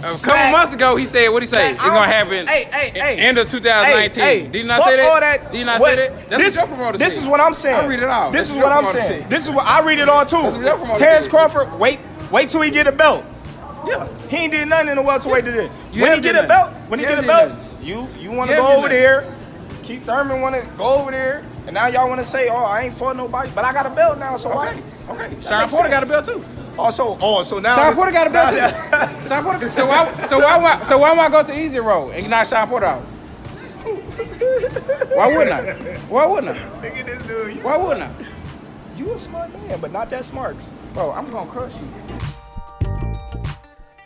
A couple months ago, he said, what he say? It's gonna happen end of 2019. Did you not say that? Did you not say that? That's what your promoter said. This is what I'm saying. I read it all. This is what I'm saying. This is what I read it all too. Terence Crawford, wait till he get a belt. Yeah. He ain't did nothing in the welterweight today. When he get a belt, you want to go over there. Keith Thurman want to go over there, and now y'all want to say, oh, I ain't fought nobody, but I got a belt now, so why? Okay. Sean Porter got a belt too. So now Sean Porter got a belt too. Sean Porter. So why am I go to easy road and knock Sean Porter out? Why wouldn't I? Look at this dude. Why wouldn't I? You a smart man, but not that smart. Bro, I'm gonna crush you.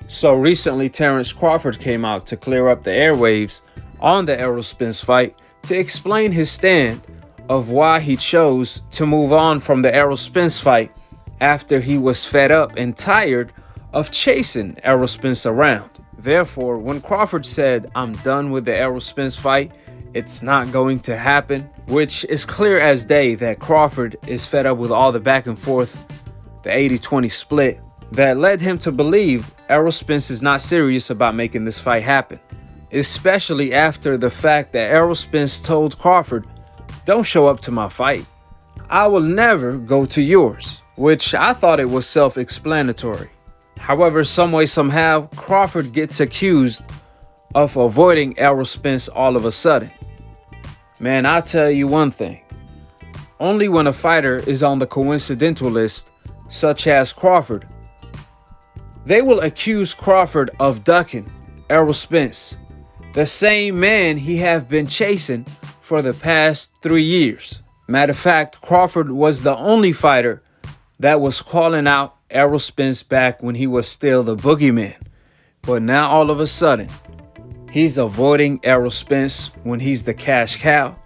So recently, Terence Crawford came out to clear up the airwaves on the Errol Spence fight to explain his stand of why he chose to move on from the Errol Spence fight after he was fed up and tired of chasing Errol Spence around. Therefore, when Crawford said, I'm done with the Errol Spence fight, it's not going to happen, which is clear as day that Crawford is fed up with all the back and forth, the 80-20 split, that led him to believe Errol Spence is not serious about making this fight happen. Especially after the fact that Errol Spence told Crawford, don't show up to my fight. I will never go to yours, which I thought it was self-explanatory. However, some way, somehow, Crawford gets accused of avoiding Errol Spence all of a sudden. Man, I'll tell you one thing. Only when a fighter is on the coincidental list, such as Crawford, they will accuse Crawford of ducking Errol Spence, the same man he have been chasing for the past 3 years. Matter of fact, Crawford was the only fighter that was calling out Errol Spence back when he was still the boogeyman. But now all of a sudden, he's avoiding Errol Spence when he's the cash cow.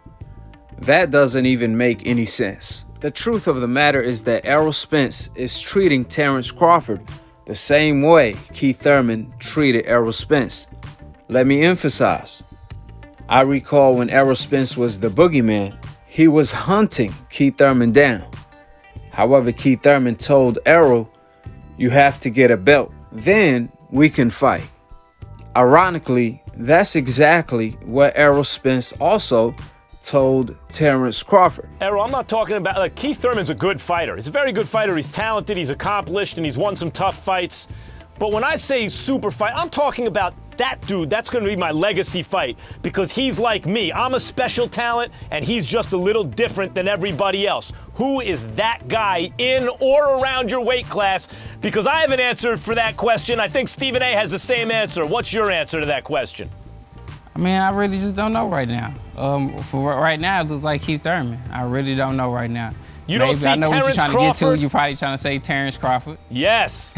That doesn't even make any sense. The truth of the matter is that Errol Spence is treating Terence Crawford the same way Keith Thurman treated Errol Spence. Let me emphasize. I recall when Errol Spence was the boogeyman, he was hunting Keith Thurman down. However, Keith Thurman told Errol, you have to get a belt, then we can fight. Ironically, that's exactly what Errol Spence also told Terence Crawford. Errol, I'm not talking about, Keith Thurman's a good fighter. He's a very good fighter. He's talented, he's accomplished, and he's won some tough fights. But when I say super fight, I'm talking about that dude. That's going to be my legacy fight because he's like me. I'm a special talent, and he's just a little different than everybody else. Who is that guy in or around your weight class? Because I have an answer for that question. I think Stephen A. has the same answer. What's your answer to that question? I mean, I really just don't know right now. For right now, it looks like Keith Thurman. I really don't know right now. You don't see I know Terence what you're trying Crawford? to get to. You're probably trying to say Terence Crawford. Yes.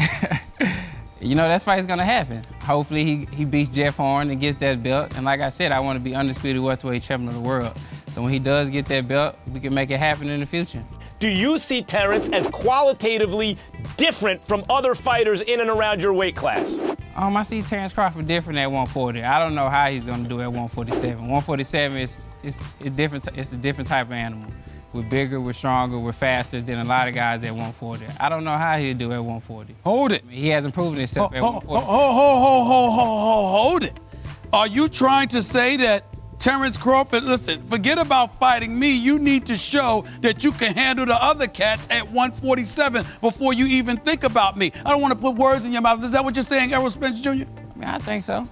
You know, that fight's gonna happen. Hopefully he beats Jeff Horn and gets that belt. And like I said, I want to be undisputed welterweight champion of the world. So when he does get that belt, we can make it happen in the future. Do you see Terence as qualitatively different from other fighters in and around your weight class? I see Terence Crawford different at 140. I don't know how he's gonna do at 147. 147 is different. It's a different type of animal. We're bigger, we're stronger, we're faster than a lot of guys at 140. I don't know how he'll do at 140. Hold it. I mean, he hasn't proven himself at 140. Hold it. Are you trying to say that Terence Crawford, listen, forget about fighting me. You need to show that you can handle the other cats at 147 before you even think about me. I don't want to put words in your mouth. Is that what you're saying, Errol Spence Jr.? I mean, I think so.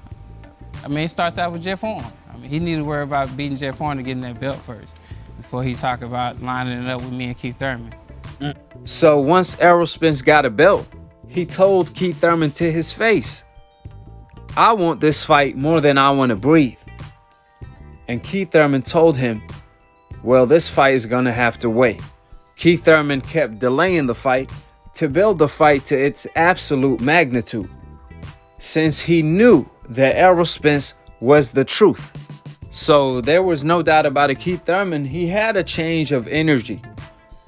I mean, it starts out with Jeff Horn. I mean, he needs to worry about beating Jeff Horn and getting that belt first before he talk about lining it up with me and Keith Thurman. So once Errol Spence got a belt, he told Keith Thurman to his face, I want this fight more than I want to breathe. And Keith Thurman told him, well, this fight is going to have to wait. Keith Thurman kept delaying the fight to build the fight to its absolute magnitude, since he knew that Errol Spence was the truth. So there was no doubt about it. Keith Thurman, he had a change of energy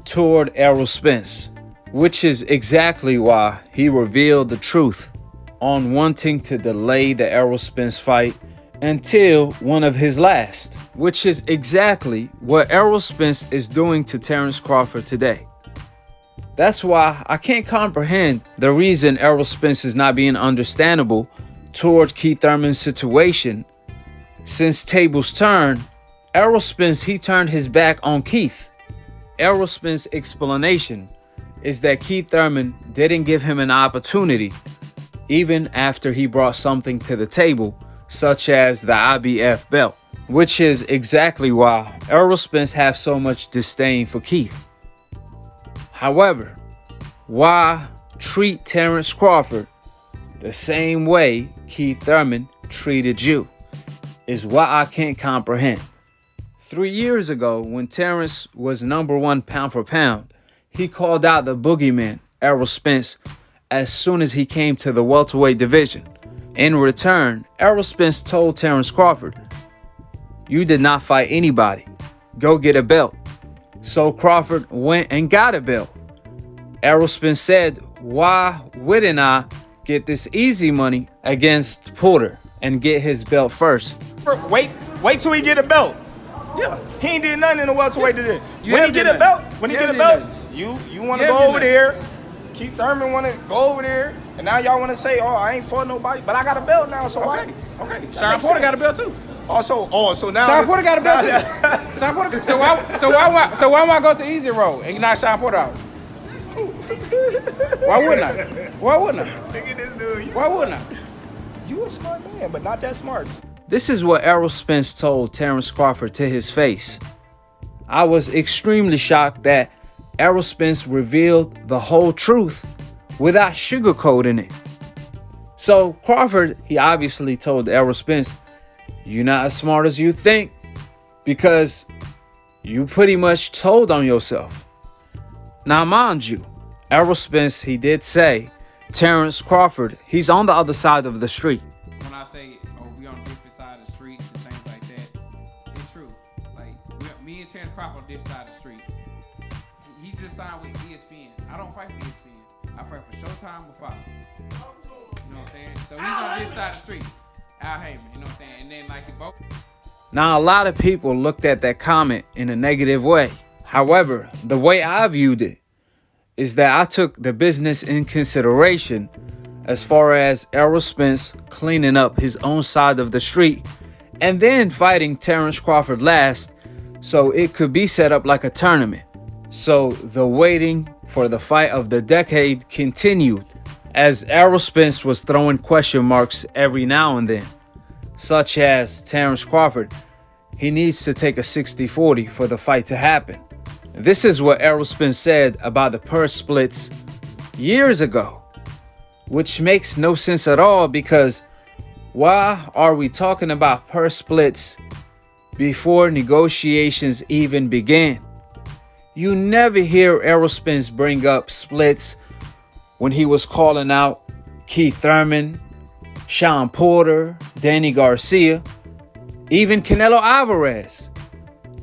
toward Errol Spence, which is exactly why he revealed the truth on wanting to delay the Errol Spence fight until one of his last, which is exactly what Errol Spence is doing to Terence Crawford today. That's why I can't comprehend the reason Errol Spence is not being understandable toward Keith Thurman's situation. Since tables turned, Errol Spence, he turned his back on Keith. Errol Spence's explanation is that Keith Thurman didn't give him an opportunity, even after he brought something to the table, such as the IBF belt, which is exactly why Errol Spence has so much disdain for Keith. However, why treat Terence Crawford the same way Keith Thurman treated you is what I can't comprehend. 3 years ago, when Terence was #1 pound for pound, he called out the boogeyman, Errol Spence, as soon as he came to the welterweight division. In return, Errol Spence told Terence Crawford, "You did not fight anybody. Go get a belt." So Crawford went and got a belt. Errol Spence said, "Why wouldn't I get this easy money against Porter and get his belt first?" Wait till he get a belt. Yeah. He ain't did nothing in the welterweight division. You When he haven't get did a belt, nothing. you want to You go haven't over did there. Keith Thurman want to go over there, and now y'all want to say, "Oh, I ain't fought nobody," but I got a belt now, so why? Okay. That Sean makes Porter got a sense. belt too. So now Sean this- Porter got a belt too. Sean Porter. So why would I go to easy road and knock Sean Porter out? Why wouldn't I? Look at this dude. Why wouldn't I? You a smart man, but not that smart. This is what Errol Spence told Terence Crawford to his face. I was extremely shocked that Errol Spence revealed the whole truth without sugarcoating it. So Crawford, he obviously told Errol Spence, "You're not as smart as you think, because you pretty much told on yourself." Now, mind you, Errol Spence, he did say Terence Crawford, he's on the other side of the street. When I say, "Oh, we on different side of the streets" and things like that, it's true. Like me and Terence Crawford on different side of the streets. He's just signed with ESPN. I don't fight for ESPN. I fight for Showtime or Fox. You know what I'm saying? So he's on this side of the street. Al Heyman, you know what I'm saying? And then like both. Now, a lot of people looked at that comment in a negative way. However, the way I viewed it is that I took the business in consideration as far as Errol Spence cleaning up his own side of the street and then fighting Terence Crawford last, so it could be set up like a tournament. So the waiting for the fight of the decade continued as Errol Spence was throwing question marks every now and then, such as Terence Crawford. He needs to take a 60-40 for the fight to happen. This is what Errol Spence said about the purse splits years ago, which makes no sense at all, because why are we talking about purse splits before negotiations even began? You never hear Errol Spence bring up splits when he was calling out Keith Thurman, Sean Porter, Danny Garcia, even Canelo Alvarez.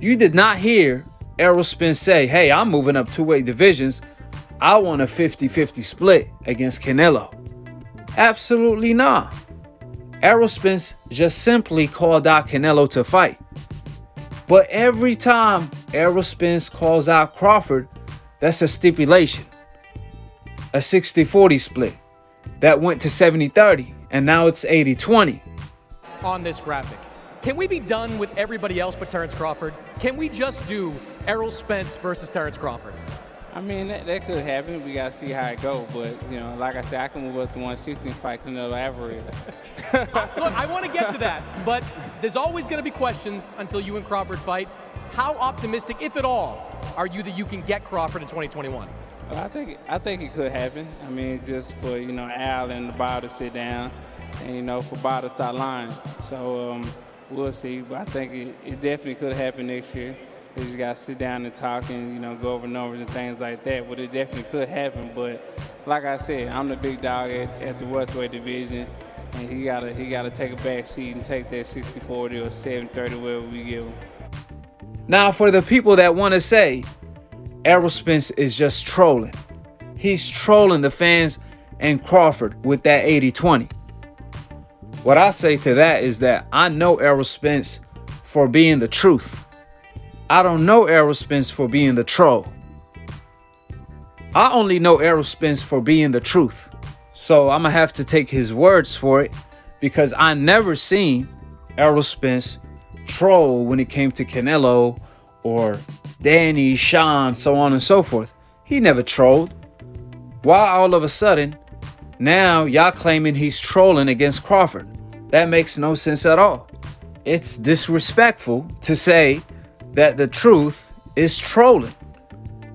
You did not hear Errol Spence say, "Hey, I'm moving up 2 weight divisions. I want a 50-50 split against Canelo." Absolutely not. Errol Spence just simply called out Canelo to fight. But every time Errol Spence calls out Crawford, that's a stipulation. A 60-40 split that went to 70-30, and now it's 80-20. On this graphic, can we be done with everybody else but Terence Crawford? Can we just do Errol Spence versus Terence Crawford? I mean, that could happen. We got to see how it goes. But, you know, like I said, I can move up to 160 and fight Canelo Alvarez. Look, I want to get to that, but there's always going to be questions until you and Crawford fight. How optimistic, if at all, are you that you can get Crawford in 2021? Well, I think it could happen. I mean, just for, you know, Al and Bob to sit down and, you know, for Bob to start lying. So we'll see. But I think it definitely could happen next year. They just got to sit down and talk and, you know, go over numbers and things like that. But it definitely could happen. But like I said, I'm the big dog at the welterweight division. And he gotta take a back seat and take that 60-40 or 70-30, wherever we give him. Now, for the people that want to say Errol Spence is just trolling, he's trolling the fans and Crawford with that 80-20. What I say to that is that I know Errol Spence for being the truth. I don't know Errol Spence for being the troll. I only know Errol Spence for being the truth. So I'm going to have to take his words for it because I never seen Errol Spence troll when it came to Canelo or Danny, Sean, so on and so forth. He never trolled. Why all of a sudden now y'all claiming he's trolling against Crawford? That makes no sense at all. It's disrespectful to say that the truth is trolling.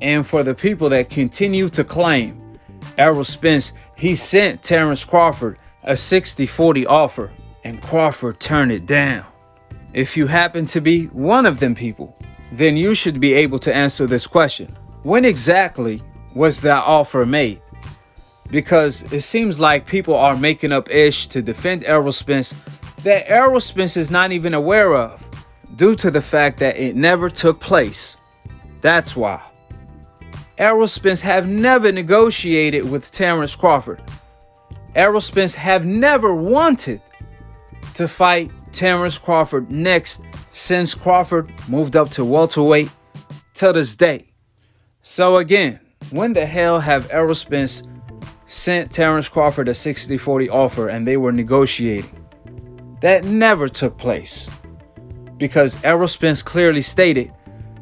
And for the people that continue to claim Errol Spence, he sent Terence Crawford a 60-40 offer and Crawford turned it down. If you happen to be one of them people, then you should be able to answer this question. When exactly was that offer made? Because it seems like people are making up ish to defend Errol Spence that Errol Spence is not even aware of, due to the fact that it never took place. That's why. Errol Spence have never negotiated with Terence Crawford. Errol Spence have never wanted to fight Terence Crawford next since Crawford moved up to welterweight to this day. So again, when the hell have Errol Spence sent Terence Crawford a 60-40 offer and they were negotiating? That never took place, because Errol Spence clearly stated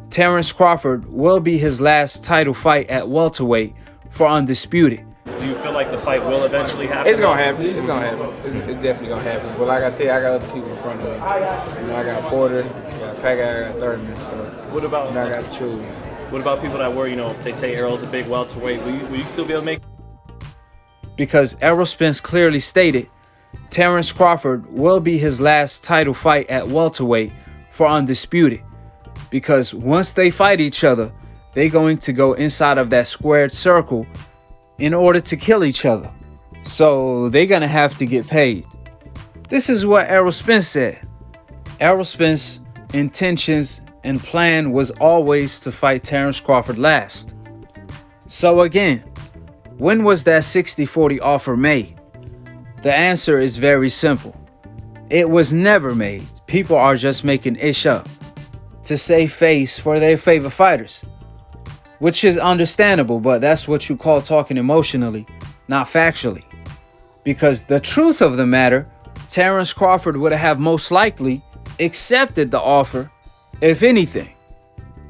Terence Crawford will be his last title fight at welterweight for undisputed. Do you feel like the fight will eventually happen? It's gonna happen. It's gonna happen. It's definitely gonna happen. But like I said, I got other people in front of me. I got Porter, I got Packard, I got Thurman. So what about? I got Chewy. What about people that were, if they say Errol's a big welterweight, will you still be able to make? Because Errol Spence clearly stated Terence Crawford will be his last title fight at welterweight for undisputed. Because once they fight each other, they're going to go inside of that squared circle in order to kill each other. So they're going to have to get paid. This is what Errol Spence said. Errol Spence's intentions and plan was always to fight Terence Crawford last. So again, when was that 60-40 offer made? The answer is very simple. It was never made. People are just making ish up to save face for their favorite fighters, which is understandable, but that's what you call talking emotionally, not factually. Because the truth of the matter, Terence Crawford would have most likely accepted the offer. If anything,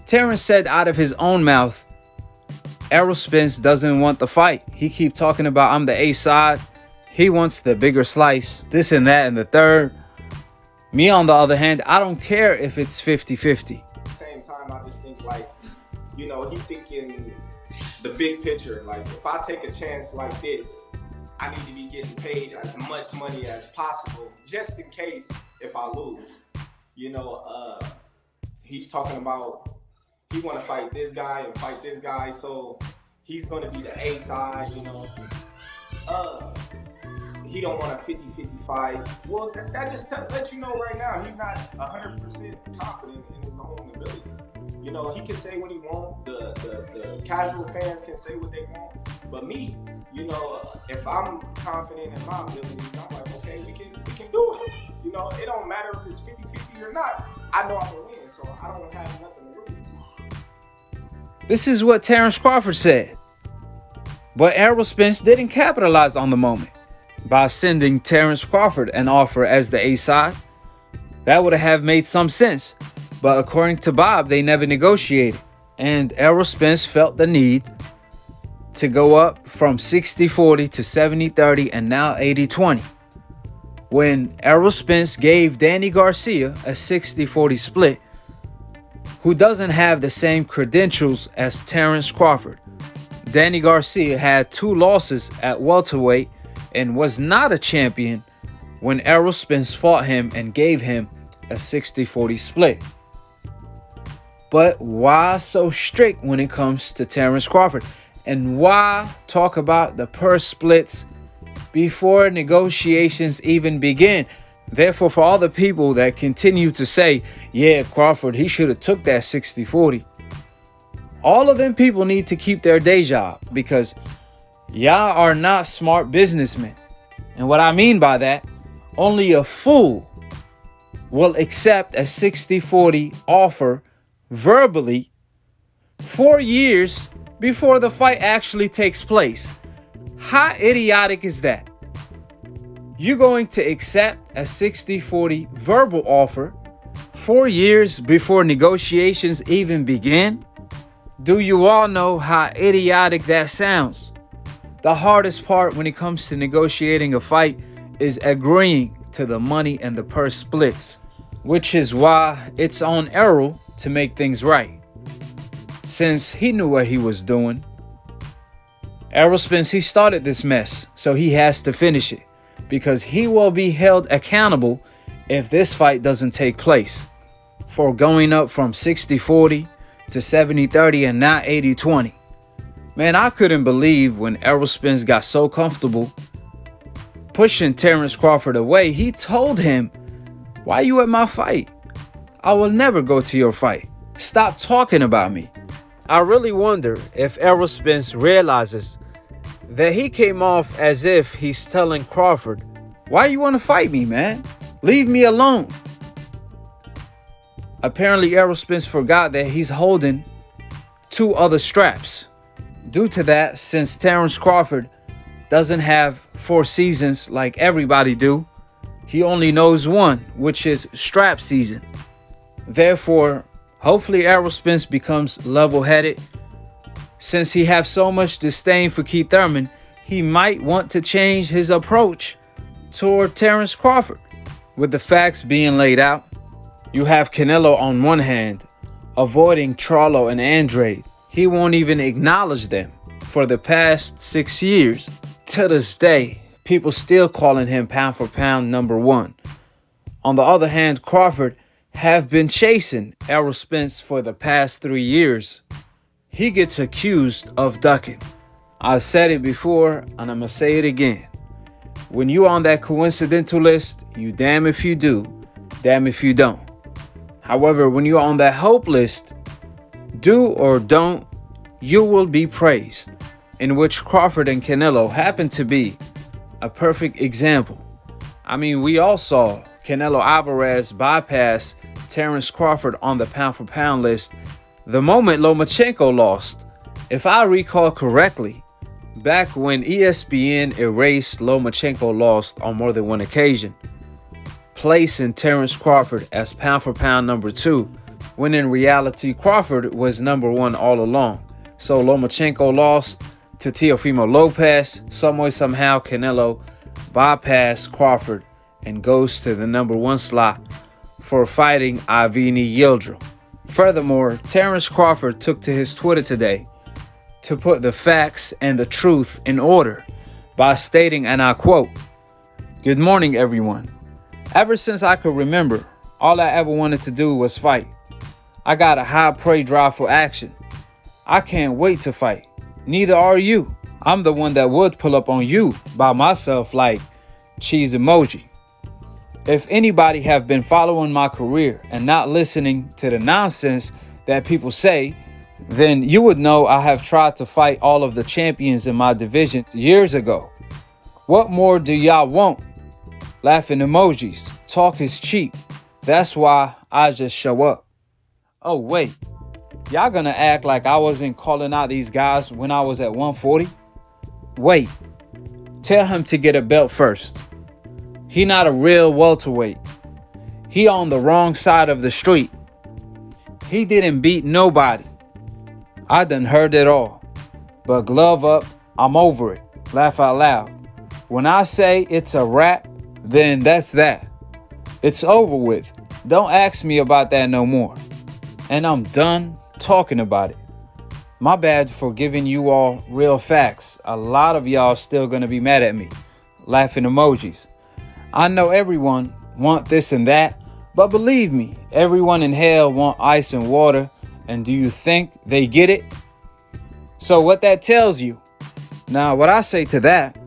Terence said out of his own mouth, Errol Spence doesn't want the fight. He keep talking about I'm the A side. He wants the bigger slice, this and that and the third. Me, on the other hand, I don't care if it's 50-50. Same time, I just think he thinking the big picture. Like, if I take a chance like this, I need to be getting paid as much money as possible, just in case if I lose. He's talking about he want to fight this guy and fight this guy, so he's going to be the A side, He don't want a 50-50 fight. Well, that just lets you know right now he's not 100% confident in his own abilities. He can say what he wants. The casual fans can say what they want. But me, if I'm confident in my abilities, I'm like, okay, we can do it. It don't matter if it's 50-50 or not. I know I can win, so I don't have nothing to lose. This is what Terence Crawford said. But Errol Spence didn't capitalize on the moment by sending Terence Crawford an offer as the A side. That would have made some sense. But according to Bob, they never negotiated. And Errol Spence felt the need to go up from 60-40 to 70-30 and now 80-20. When Errol Spence gave Danny Garcia a 60-40 split, who doesn't have the same credentials as Terence Crawford. Danny Garcia had 2 losses at welterweight and was not a champion when Errol Spence fought him and gave him a 60-40 split. But why so strict when it comes to Terence Crawford? And why talk about the purse splits before negotiations even begin? Therefore, for all the people that continue to say, yeah, Crawford, he should have took that 60-40. All of them people need to keep their day job, because y'all are not smart businessmen. And what I mean by that, only a fool will accept a 60-40 offer verbally 4 years before the fight actually takes place. How idiotic is that? You going to accept a 60-40 verbal offer 4 years before negotiations even begin? Do you all know how idiotic that sounds? The hardest part when it comes to negotiating a fight is agreeing to the money and the purse splits, which is why it's on Errol to make things right, since he knew what he was doing. Errol Spence, he started this mess, so he has to finish it, because he will be held accountable if this fight doesn't take place, for going up from 60-40 to 70-30 and not 80-20. Man, I couldn't believe when Errol Spence got so comfortable pushing Terence Crawford away. He told him, "Why you at my fight? I will never go to your fight. Stop talking about me." I really wonder if Errol Spence realizes that he came off as if he's telling Crawford, "Why you want to fight me, man? Leave me alone." Apparently, Errol Spence forgot that he's holding 2 other straps. Due to that, since Terence Crawford doesn't have 4 seasons like everybody do, he only knows 1, which is strap season. Therefore, hopefully Errol Spence becomes level-headed. Since he has so much disdain for Keith Thurman, he might want to change his approach toward Terence Crawford. With the facts being laid out, you have Canelo on one hand, avoiding Charlo and Andrade. He won't even acknowledge them for the past 6 years. To this day, people still calling him pound for pound number 1. On the other hand, Crawford have been chasing Errol Spence for the past 3 years. He gets accused of ducking. I said it before, and I'm going to say it again. When you're on that coincidental list, you damn if you do, damn if you don't. However, when you're on that hope list, do or don't, you will be praised, in which Crawford and Canelo happen to be a perfect example. I mean, we all saw Canelo Alvarez bypass Terence Crawford on the pound-for-pound list the moment Lomachenko lost. If I recall correctly, back when ESPN erased Lomachenko lost on more than one occasion, placing Terence Crawford as pound-for-pound number 2, when in reality Crawford was number 1 all along. So Lomachenko lost to Teofimo Lopez. Some way, somehow, Canelo bypassed Crawford and goes to the number 1 slot for fighting Avni Yildirim. Furthermore, Terence Crawford took to his Twitter today to put the facts and the truth in order by stating, and I quote, "Good morning, everyone. Ever since I could remember, all I ever wanted to do was fight. I got a high prey drive for action. I can't wait to fight. Neither are you. I'm the one that would pull up on you by myself like cheese emoji. If anybody have been following my career and not listening to the nonsense that people say, then you would know I have tried to fight all of the champions in my division years ago. What more do y'all want? Laughing emojis. Talk is cheap. That's why I just show up." Oh, wait. Y'all gonna act like I wasn't calling out these guys when I was at 140? Wait. Tell him to get a belt first. He not a real welterweight. He on the wrong side of the street. He didn't beat nobody. I done heard it all. But glove up, I'm over it. Laugh out loud. When I say it's a wrap, then that's that. It's over with. Don't ask me about that no more. And I'm done talking about it. My bad for giving you all real facts. A lot of y'all still gonna be mad at me. Laughing emojis. I know everyone want this and that, but believe me, everyone in hell want ice and water. And do you think they get it? So what that tells you? Now, what I say to that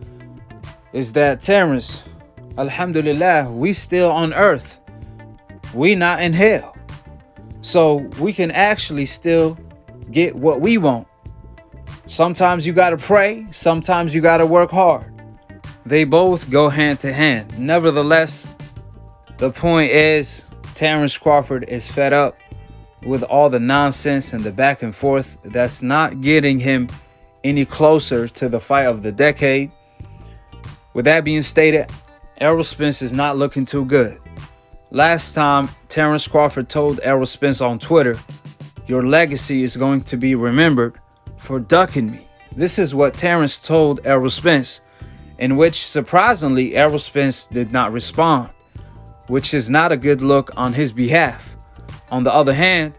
is that Terence, alhamdulillah, we still on earth. We not in hell. So we can actually still get what we want. Sometimes you gotta pray, sometimes you gotta work hard. They both go hand to hand. Nevertheless, the point is, Terence Crawford is fed up with all the nonsense and the back and forth that's not getting him any closer to the fight of the decade. With that being stated, Errol Spence is not looking too good. Last time, Terence Crawford told Errol Spence on Twitter, "Your legacy is going to be remembered for ducking me." This is what Terence told Errol Spence, in which surprisingly Errol Spence did not respond, which is not a good look on his behalf. On the other hand,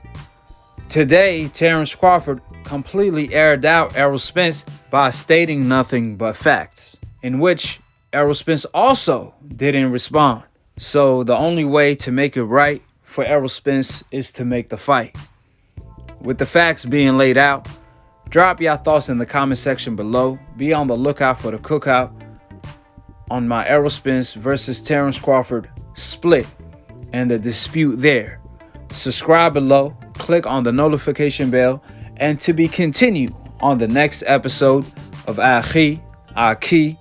today Terence Crawford completely aired out Errol Spence by stating nothing but facts, in which Errol Spence also didn't respond. So the only way to make it right for Errol Spence is to make the fight. With the facts being laid out, drop your thoughts in the comment section below. Be on the lookout for the cookout on my Errol Spence versus Terence Crawford split and the dispute there. Subscribe below, click on the notification bell, and to be continued on the next episode of Akhi, Akhi,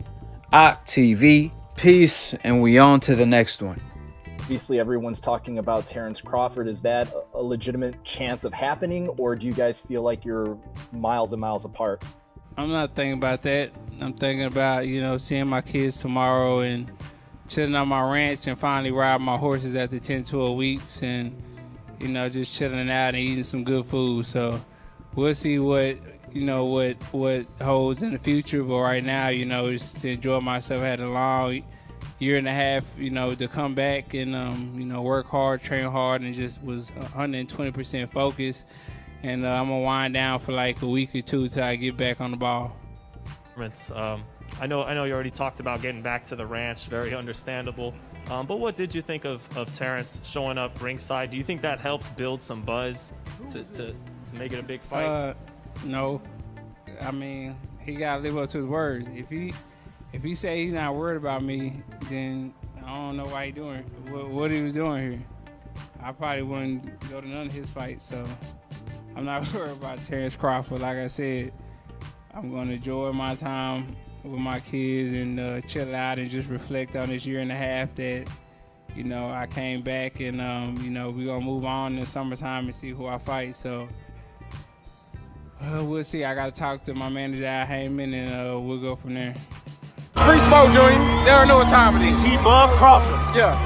TV. Peace, and we on to the next one. Obviously, everyone's talking about Terence Crawford. Is that a legitimate chance of happening, or do you guys feel like you're miles and miles apart? I'm not thinking about that. I'm thinking about, seeing my kids tomorrow and chilling on my ranch and finally riding my horses after 10, 12 weeks and, just chilling out and eating some good food. So we'll see what holds in the future. But right now, just to enjoy myself. I had a long year and a half, to come back and, work hard, train hard, and just was 120% focused. And I'm going to wind down for like a week or two till I get back on the ball. I know you already talked about getting back to the ranch, very understandable. But what did you think of Terence showing up ringside? Do you think that helped build some buzz to make it a big fight? No. I mean, he got to live up to his words. If he say he's not worried about me, then I don't know why he doing what he was doing here. I probably wouldn't go to none of his fights, so I'm not worried about Terence Crawford. Like I said, I'm going to enjoy my time with my kids and chill out and just reflect on this year and a half that, I came back and, we're going to move on in the summertime and see who I fight. So we'll see. I got to talk to my manager, Al Heyman, and we'll go from there. Free smoke, Junior. They don't know what time it is. T-Bug Crawford. Yeah.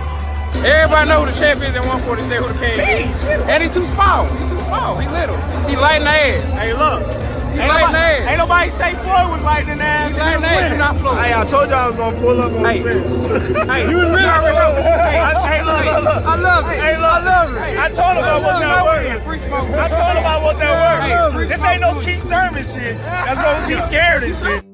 Everybody know who the champ is at 147, who the king is. And he's too small. He's too small. He little. He light in the ass. Hey, look. Ain't nobody say Floyd was light in the ass. He's light in the ass. You're not Floyd. Hey, I told you I was going to pull up on Spence. Hey, you was really Hey, look. I love it. Hey, look. I love it. I told him I want that work. Free smoke. I told him I want that work. This ain't no Keith Thurman shit. That's why we be scared and shit.